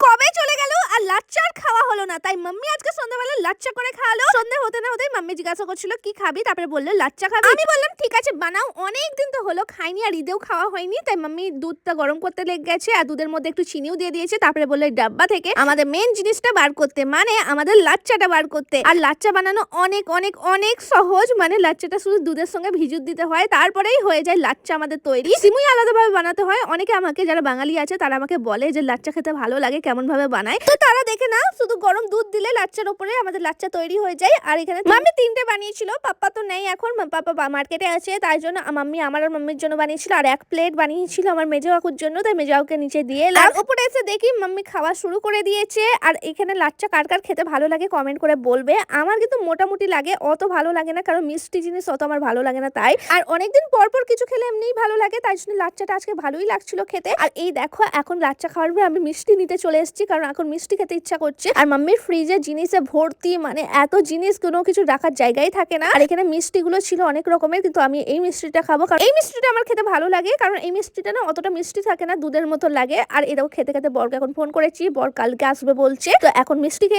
কবে চলে গেল আর লাচ্চা আর খাওয়া হলো না। তাই মাম্মি আজকে সন্ধ্যাবেলা লাচ্চা করে খাওয়ালো। সন্ধ্যে হতে না হতেই মাম্মি জিজ্ঞাসা করছিল কি খাবি, তারপরে বললো লাচ্চা খাবি। আমি বললাম ঠিক আছে বানাও, অনেক দিন তো হলো খাইনি আর ঈদেও খাওয়া হয়নি। তাই মাম্মি দুধটা গরম করতে লেগে গেছে আর দুধের মধ্যে একটু চিনিও দিয়ে দিয়েছে। তারপরে বললো ডাব্বা থেকে আমাদের মেন জিনিসটা বার করতে, মানে আমাদের লাচ্চাটা বার করতে। আর লাচ্চা বানানো অনেক অনেক অনেক সহজ, মানে লাচ্চাটা শুধু দুধের সঙ্গে ভিজুত দিতে হয়, তারপরেই হয়ে যায় লাচ্চা আমাদের তৈরি। সিমুই আলাদাভাবে বানাতে হয়। অনেকে আমাকে, যারা বাঙালি আছে তারা আমাকে বলে যে লাচ্চা খেতে ভালো লাগে, কেমন ভাবে বানায়। তো তারা দেখে না, শুধু গরম দুধ দিলে লাচ্চার উপরে আমাদের লাচ্চা তৈরি হয়ে যায়। আর এখানে মাম্মি 3টে বানিয়েছিল, পাপ্পা তো নেই এখন, পাপ্পা মার্কেটে আছে, তাই জন্য মাম্মি আমার আর মাম্মির জন্য বানিয়েছিল। আর 1 প্লেট বানিয়েছিল আমার মেজো কাকুর জন্য, তাই মেজো কাকুকে নিচে দিয়ে আর উপরে এসে দেখি মাম্মি খাওয়া শুরু করে দিয়েছে। আর এখানে লাচ্চা কার কার খেতে ভালো লাগে কমেন্ট করে বলবে। আমার কিন্তু মোটামুটি লাগে, অত ভালো লাগে না, কারণ মিষ্টি জিনিস অত আমার ভালো লাগে না তাই। আর অনেকদিন পর পর কিছু খেলে এমনিই ভালো লাগে, তাই জন্য লাচ্চাটা আজকে ভালোই লাগছিল খেতে। আর এই দেখো এখন লাচ্চা খাওয়ার পর আমি মিষ্টি নিতে চলে এসেছি, কারণ এখন মিষ্টি খেতে ইচ্ছা করছে। আর মাম্মির ফ্রিজে জিনিসে ভর্তি, মানে এত জিনিস কোনো কিছু রাখার জায়গায় থাকে না। আর এখানে মিষ্টিগুলো ছিল অনেক রকমের, কিন্তু আমি এই মিষ্টিটা খাবো, কারণ এই মিষ্টিটা আমার খেতে ভালো লাগে। কারণ এই মিষ্টিটা না অতটা মিষ্টি থাকে না, দুধের মতো লাগে। আর এটাও খেতে খেতে বরকে এখন ফোন করেছি, বর কালকে আসবে বলছে, তো এখন মিষ্টি খেয়ে